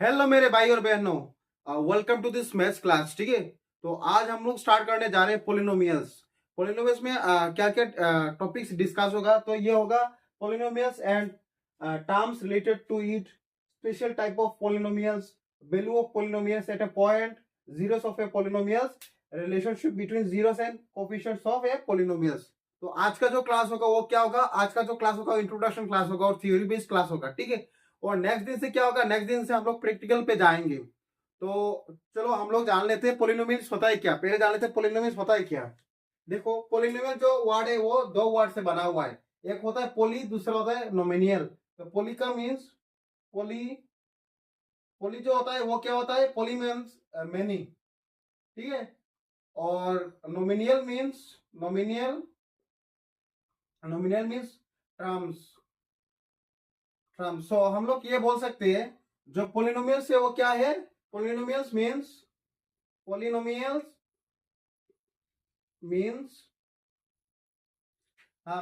Hello मेरे भाई और बहनों, welcome to this maths class. ठीक है, तो आज हम लोग स्टार्ट करने जा रहे हैं पोलिनोमियल्स। पोलिनोमियल्स में क्या क्या टॉपिक्स डिस्कस होगा, तो ये होगा polynomials and terms related to it, special type of polynomials, value of polynomials at a point, zeros of a polynomials, relationship between zeros and coefficients of a polynomials. तो आज का जो क्लास होगा वो क्या होगा, आज का जो क्लास होगा इंट्रोडक्शन क्लास होगा और थ्योरी बेस्ड क्लास होगा। ठीक है, और नेक्स्ट दिन से क्या होगा, नेक्स्ट दिन से हम लोग प्रैक्टिकल पे जाएंगे। तो चलो हम लोग जान लेते हैं पोलिनोमियल्स होता है क्या। पहले जान लेते हैं पोलिनोमियल्स होता है क्या। देखो, पोलिनोमियल जो वर्ड है वो दो वर्ड से बना हुआ है। एक होता है पोली, दूसरा होता है नोमिनियल। तो पोली का मीन्स पोली, पोली जो होता है वो क्या होता है, पोली मीन्स मेनी। ठीक है, और नोमिनियल मीन्स, नोमिनियल, नोमिनियल मीन्स टर्म्स, टर्म्स। सो हम लोग ये बोल सकते हैं जो पोलिनोमियल्स है वो क्या है, polynomials means, polynomials means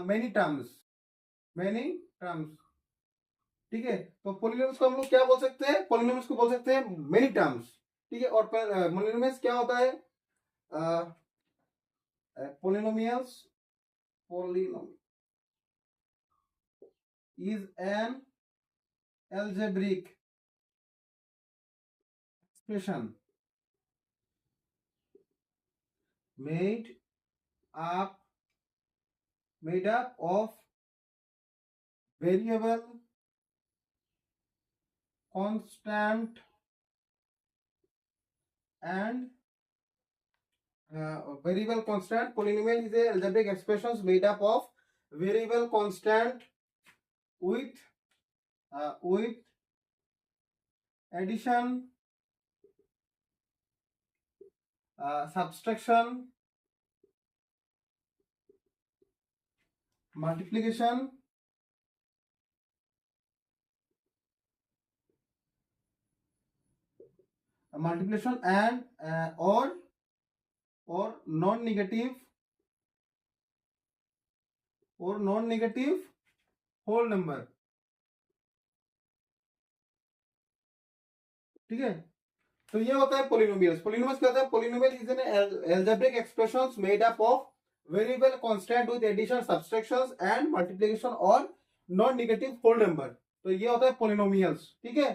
many terms, many terms। ठीक है, तो पोलिनोमियल्स को हम लोग क्या बोल सकते हैं, पोलिनोमियल्स को बोल सकते हैं मेनी टर्म्स। ठीक है, और पोलिनोमियल्स क्या होता है, polynomials, polynomial is an algebraic expression made up, made up of variable, constant and variable constant. Polynomial is a algebraic expressions made up of variable constant with addition, subtraction, multiplication, and or non-negative, or non-negative whole number। ठीक है, तो ये होता है polynomials. Polynomials क्या होता है, polynomial is an algebraic expressions made up of variable constant with addition, subtractions and multiplication or non negative whole number। तो ये होता है पोलिनोमियल्स। ठीक है,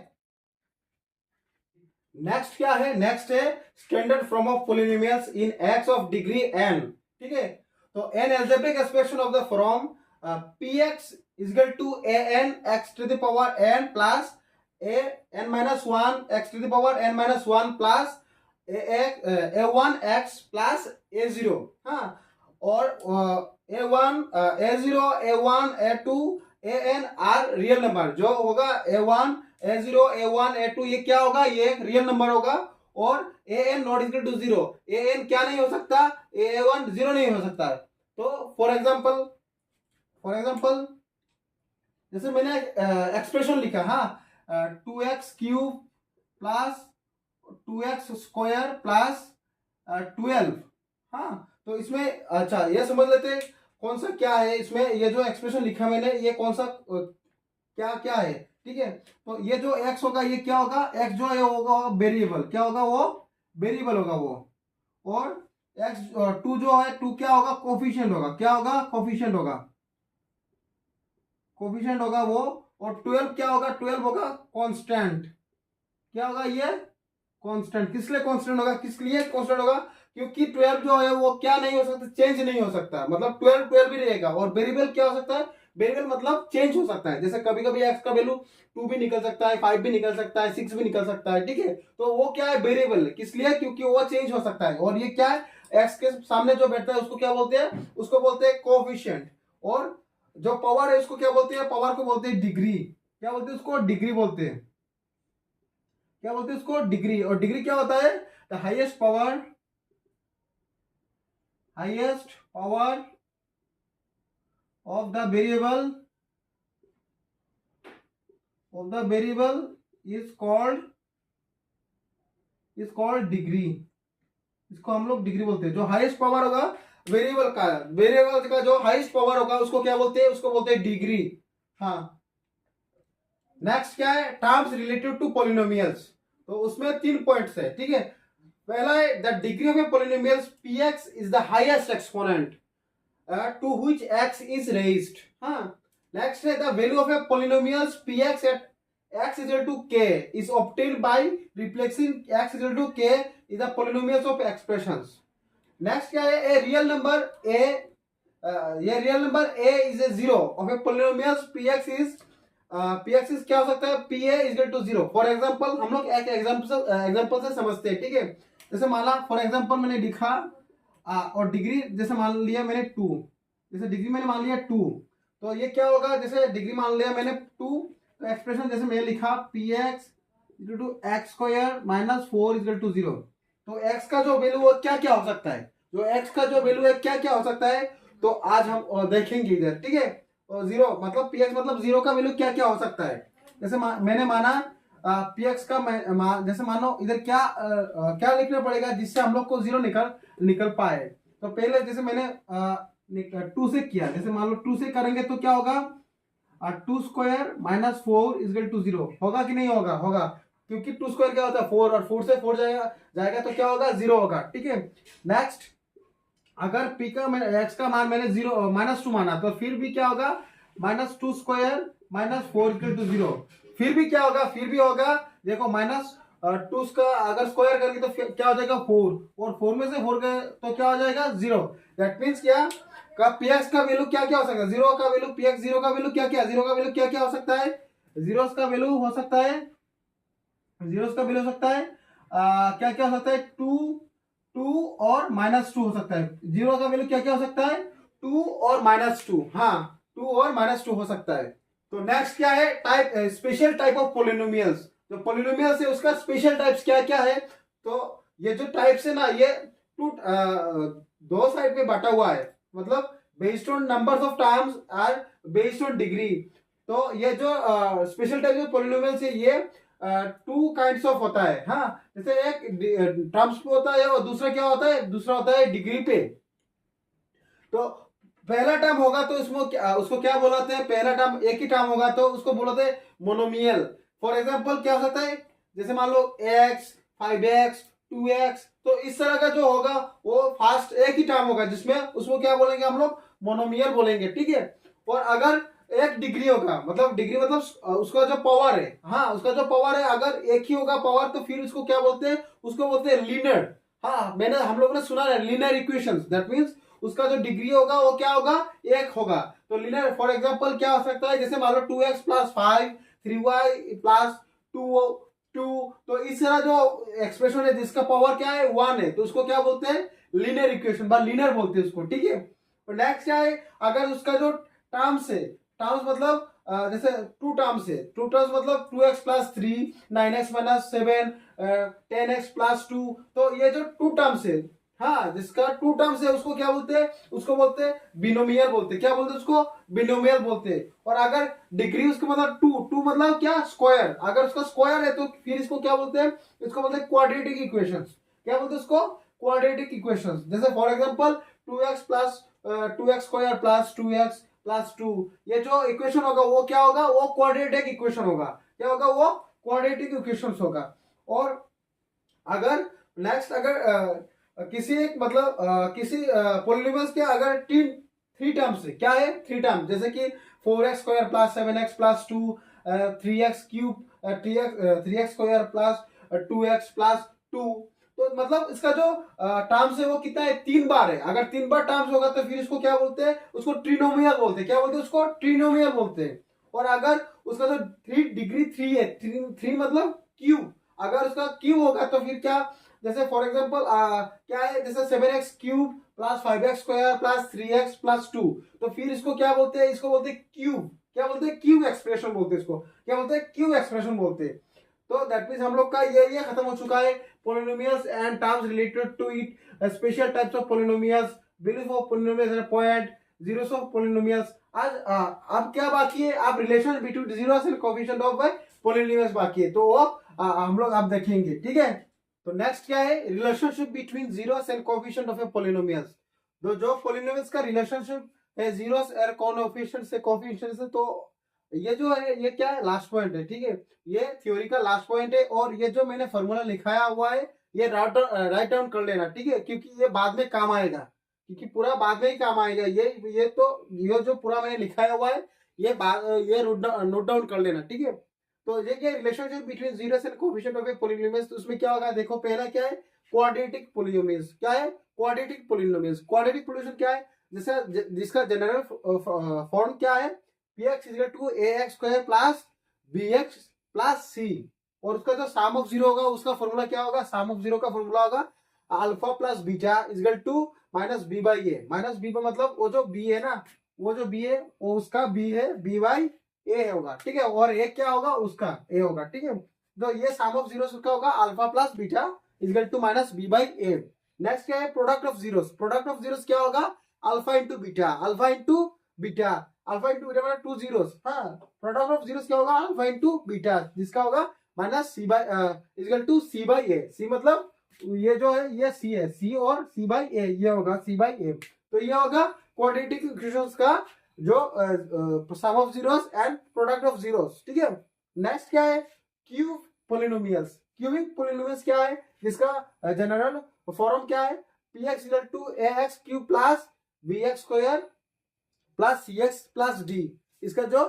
नेक्स्ट क्या है, नेक्स्ट है standard form of polynomials in x of degree n. ठीक है, तो an algebraic expression of the form px is equal to an x to the power n plus a n minus 1 x to the power n minus 1 plus a1 x plus a0। हाँ, और a1 a0 a1 a2 an are real number. जो होगा a1 a0 a1 a2 ये क्या होगा, ये real number होगा। और an not equal to zero, an क्या नहीं हो सकता, a1 जीरो नहीं हो सकता। तो फॉर एग्जांपल, फॉर एग्जांपल जैसे मैंने एक्सप्रेशन लिखा, हाँ, 2x cube plus 2x square plus 12। हाँ, तो इसमें अच्छा ये समझ लेते कौन सा क्या है इसमें, ये जो एक्सप्रेशन लिखा मैंने ये कौन सा क्या क्या है। ठीक है, तो ये जो x होगा ये क्या होगा, x जो है होगा वेरिएबल, क्या होगा वो वेरिएबल होगा वो। और x 2 जो है 2 क्या होगा, कोफिशिएंट होगा, क्या होगा, कोफिशिएंट होगा, कोफिशिएंट होगा वो। और 12 क्या होगा, 12 होगा कांस्टेंट, क्या होगा ये कांस्टेंट। किस लिए कांस्टेंट होगा, किस लिए कांस्टेंट होगा, क्योंकि 12 जो है वो क्या नहीं हो सकता, चेंज नहीं हो सकता। मतलब 12 12 ही रहेगा। और वेरिएबल क्या हो सकता है, वेरिएबल मतलब चेंज हो सकता है। जैसे कभी कभी एक्स का वैल्यू 2 भी निकल सकता है, 5 भी निकल सकता है, 6 भी निकल सकता है। ठीक है, तो वो क्या है, वेरिएबल। किस लिए, क्योंकि वो चेंज हो सकता है। और ये क्या है, एक्स के सामने जो बैठता है उसको क्या बोलते हैं, उसको बोलते हैं कोफिशिएंट। और जो पावर है उसको क्या बोलते हैं, पावर को बोलते हैं डिग्री। क्या बोलते हैं उसको, डिग्री बोलते हैं। क्या बोलते हैं उसको, डिग्री। और डिग्री क्या होता है, the highest power, highest power of the variable, of the variable is called degree. इसको हम लोग डिग्री बोलते हैं। जो हाईएस्ट पावर होगा वेरिएबल का, वेरिएबल का जो हाईएस्ट पावर होगा उसको क्या बोलते हैं, उसको बोलते हैं डिग्री। हाँ, नेक्स्ट क्या है, टर्म्स रिलेटेड टू पोलिनोमियल्स। तो उसमें 3 पॉइंट्स है, ठीक है। पहला है the degree of a polynomials px is the highest exponent to which x is raised. हाँ, नेक्स्ट है the value of a polynomials px at x is equal to k is obtained by replacing x is equal to k is the polynomials of expressions. Next क्या है, a real number a ये real number a is a zero of a polynomials px is क्या हो सकता है, pa is equal to 0। For example हम लोग एक एग्जाम्पल से समझते हैं, ठीक है। जैसे मान ला फॉर एग्जाम्पल मैंने लिखा और डिग्री जैसे मान लिया मैंने 2, जैसे डिग्री मैंने मान लिया 2, तो ये क्या होगा, जैसे डिग्री मान लिया मैंने 2, तो एक्सप्रेशन जैसे मैंने लिखा px equal to x square minus 4 equal to 0। तो x का जो वैल्यू है क्या क्या हो सकता है, जो x का जो वैल्यू है क्या क्या हो सकता है, तो आज हम देखेंगे इधर, ठीक है। और 0 मतलब px मतलब 0 का वैल्यू क्या क्या हो सकता है। जैसे मैंने माना px का जैसे मानो इधर क्या लिखना पड़ेगा जिससे हम लोग को 0 निकल पाए। तो पहले जैसे मैंने 2 से किया, जैसे मान लो 2 से करेंगे तो क्या होगा, 2 square minus 4 is equal to 0 होगा कि नहीं होगा, होगा, क्योंकि 2 स्क्वायर क्या होता है 4 और 4 से 4 जाएगा तो क्या होगा 0 होगा, ठीक है। नेक्स्ट अगर p का x का मान मैंने 0 माइनस 2 माना तो फिर भी क्या होगा, minus 2 square minus 4 equal to 0, फिर भी क्या होगा, फिर भी होगा, देखो माइनस 2 का अगर स्क्वायर करेंगे तो फिर क्या हो जाएगा 4, और 4 में से 4 गए तो क्या हो जाएगा 0। दैट मीन्स क्या का px का वैल्यू क्या क्या हो सकता है, 0 का वैल्यू px 0 का वैल्यू क्या क्या, 0 का वैल्यू क्या क्या हो सकता है, जीरोस का वैल्यू हो सकता है, जीरोस का वैल्यू हो सकता है क्या क्या हो सकता है, 2 और माइनस 2 हो सकता है। 0 का वैल्यू क्या क्या हो सकता है, 2 और माइनस 2, हाँ 2 और माइनस 2 हो सकता है। तो नेक्स्ट क्या है, type special type of polynomials. जो पोलिनोमियल्स है उसका स्पेशल टाइप्स क्या क्या है, तो ये जो टाइप्स है ना ये दो साइड में बांटा हुआ है, मतलब based on numbers of terms or based on degree. तो ये जो स्पेशल टाइप ऑफ पोलिनोमियल्स है ये 2 काइंड्स ऑफ होता है। हाँ, जैसे एक टर्म्स पे होता है और दूसरा क्या होता है, दूसरा होता है डिग्री पे। तो पहला टर्म होगा तो उसको क्या बोलाते हैं, पहला टर्म एक ही टर्म होगा तो उसको बोलते हैं मोनोमियल। फॉर एग्जांपल क्या हो सकता है, जैसे मान लो x 5x 2x, तो इस तरह का जो होगा वो फास्ट एक ही टर्म होगा जिसमें उसको क्या बोलेंगे हम लोग, मोनोमियल बोलेंगे, ठीक है। और अगर एक डिग्री होगा, मतलब डिग्री मतलब उसका जो पावर है, हाँ उसका जो पावर है अगर एक ही होगा पावर तो फिर उसको क्या बोलते हैं, उसको बोलते हैं लीनियर। हाँ हम लोग ने सुना है लीनियर इक्वेशंस, दैट मींस उसका जो डिग्री होगा वो क्या होगा, एक होगा। तो लीनियर फॉर एग्जांपल क्या हो सकता है, जैसे मान लो 2x प्लस 5 3y प्लस 2 तो इस तरह जो एक्सप्रेशन है जिसका पावर क्या है 1 है तो उसको क्या बोलते हैं, लीनियर इक्वेशन बा लीनियर बोलते हैं उसको, ठीक है। तो नेक्स्ट क्या है, अगर उसका जो टर्म्स है, टर्म्स मतलब जैसे 2 टर्म्स है, 2 टर्म्स मतलब 2x plus 3 9x minus 7 10x plus 2, तो ये जो 2 टर्म्स है, हाँ जिसका 2 टर्म्स है उसको क्या बोलते हैं, उसको बोलते हैं बिनोमियल बोलते हैं, क्या बोलते हैं उसको, बिनोमियल बोलते हैं। और अगर डिग्री उसका मतलब 2 मतलब क्या, स्क्वायर, अगर उसका स्क्वायर है तो फिर इसको क्या बोलते हैं, इसको बोलते हैं क्वाड्रेटिक इक्वेशंस। क्या बोलते हैं उसको, क्वाड्रेटिक इक्वेशंस। जैसे for example 2x plus 2x square plus 2x plus 2, ये जो इक्वेशन होगा वो क्या होगा, वो क्वाड्रेटिक इक्वेशन होगा, क्या होगा, वो क्वाड्रेटिक इक्वेशन होगा। और अगर नेक्स्ट अगर किसी एक मतलब किसी पोलिनोमियल्स के अगर 3 टर्म्स है, क्या है 3 टर्म, जैसे कि 4x square plus 7x plus 2 3x cube 3x square plus 2x plus 2, तो मतलब इसका जो टर्म्स है वो कितना है, 3 बार है। अगर 3 बार टर्म्स होगा तो फिर इसको क्या बोलते हैं, उसको ट्रिनोमियल बोलते हैं, क्या बोलते हैं उसको, ट्रिनोमियल बोलते हैं। और अगर उसका जो 3 डिग्री 3 है, 3 मतलब क्यूब, अगर उसका क्यूब होगा तो फिर क्या, जैसे फॉर एग्जांपल क्या है, जैसे 7x cube plus 5x square plus 3x plus 2, तो फिर इसको क्या बोलते हैं, इसको बोलते हैं क्यूब, क्या बोलते हैं, क्यूब एक्सप्रेशन बोलते हैं इसको, क्या बोलते हैं, क्यूब एक्सप्रेशन बोलते हैं। तो दैट मींस हम लोग का ये खत्म हो चुका है, polynomials and terms related to it, special types of polynomials, values of polynomials and point, zeros of polynomials. आज अब क्या बाकी है, अब relation between zeros and coefficient of polynomials बाकी है, तो वो हम लोग अब देखेंगे, ठीक है। तो नेक्स्ट क्या है, relationship between zeros and coefficient of a polynomials. जो पोलिनोमियल्स का रिलेशनशिप है जीरोस और कोएफिशिएंट से, तो ये जो है ये क्या है, लास्ट पॉइंट है, ठीक है। ये थ्योरी का लास्ट पॉइंट है, और ये जो मैंने फॉर्मूला लिखाया हुआ है ये राइट डाउन कर लेना, ठीक है, क्योंकि ये बाद में काम आएगा, क्योंकि पूरा बाद में ही काम आएगा। ये तो ये जो पूरा मैंने लिखाया हुआ है ये नोट डाउन कर लेना, ठीक है। तो ये क्या relationship between zeros and coefficient of a polynomial, तो उसमें क्या होगा, देखो पहला क्या है, क्वाड्रेटिक पॉलिनोमियल्स। क्या है, क्वाड्रेटिक पॉलिनोमियल्स। क्वाड्रेटिक पॉलिनोमियल क्या है, जैसे जिसका जनरल फॉर्म क्या है, px is to ax square plus bx plus c, और उसका जो साम ऑफ जीरो होगा उसका फॉर्मूला क्या होगा, साम ऑफ जीरो का फॉर्मूला होगा alpha plus beta is equal to minus b by a. Minus b का मतलब वो जो बी है ना, वो जो बी है वो उसका बी है, बी बाई ए होगा, ठीक है, और ए क्या होगा, उसका ए होगा, ठीक है। तो ये साम ऑफ जीरो का होगा alpha plus beta is equal to minus b by a. Next क्या है, product of zeros. Product of zeros क्या होगा, alpha into beta, alpha into beta, alpha into beta मतलब टू जीरोस। हाँ, प्रोडक्ट ऑफ जीरोस क्या होगा, अल्फा इंटू बीटा, जिसका होगा minus c by is equal to c by a. C मतलब ये जो है ये सी है, सी और सी बाई ए, ये होगा सी बाई ए। तो ये होगा क्वाड्रेटिक इक्वेशंस का जो sum of zeros and product of zeros, ठीक है। नेक्स्ट क्या है, क्यूब पोलिनोमियल्स। क्यूबिक पोलिनोमियल्स क्या है, जिसका जनरल फॉर्म क्या है, p x equal to a x cube plus b x square plus c x plus d, इसका जो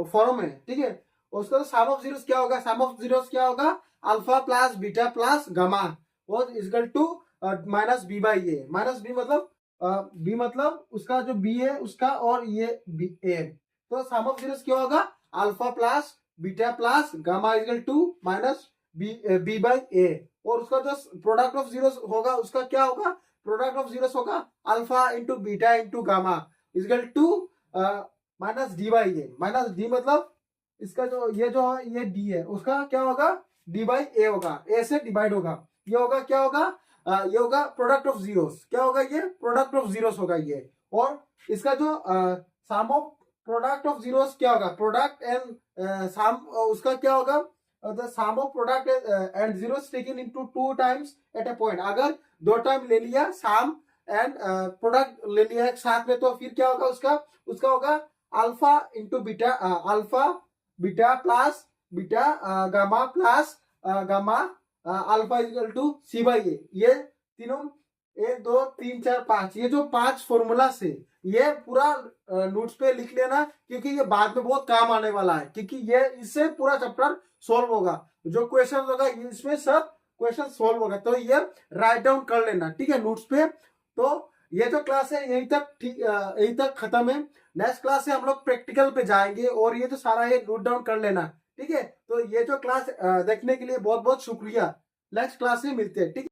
फॉर्म है, ठीक है। उसका तो सम ऑफ जीरोस क्या होगा, सम ऑफ जीरोस क्या होगा, alpha plus beta plus gamma वो equal to minus b by a. Minus b मतलब बी मतलब उसका जो बी है उसका, और ये बी ए, तो सम ऑफ जीरोस क्या होगा, alpha plus beta plus gamma equal to minus b by a. और उसका जो प्रोडक्ट ऑफ जीरोस होगा उसका क्या होगा, प्रोडक्ट ऑफ जीरोस होगा alpha into beta into gamma equal to minus d by a. Minus d मतलब इसका जो है ये डी है, उसका क्या होगा, डी बाई ए होगा, ए से डिवाइड होगा, ये होगा क्या होगा, ये होगा प्रोडक्ट ऑफ जीरोस। क्या होगा, ये प्रोडक्ट ऑफ जीरोस होगा ये। और इसका जो sum of product of zeros क्या होगा, प्रोडक्ट एंड सम, उसका क्या होगा, the sum of product and zeros taken into two times at a point. अगर दो टाइम ले लिया सम एंड प्रोडक्ट ले लिया एक साथ में, तो फिर क्या होगा उसका, उसका होगा alpha into beta, alpha beta plus beta gamma plus gamma alpha equal to c by a. ये तीनों 1 2 3 4 5, ये जो 5 फॉर्मूला से ये पूरा नोट्स पे लिख लेना, क्योंकि ये बाद में बहुत काम आने वाला है, क्योंकि ये इससे पूरा चैप्टर सॉल्व होगा। जो क्वेश्चन होगा इसमें सब क्वेश्चन सॉल्व होगा, तो ये राइट डाउन कर लेना, ठीक है, नोट्स पे। तो ये जो क्लास है यहीं तक, ठीक यहीं तक खत्म है। नेक्स्ट क्लास से हम लोग प्रैक्टिकल पे जाएंगे, और ये जो सारा है नोट डाउन कर लेना, ठीक है। तो ये जो क्लास देखने के लिए बहुत बहुत शुक्रिया। नेक्स्ट क्लास में मिलते हैं, ठीक है।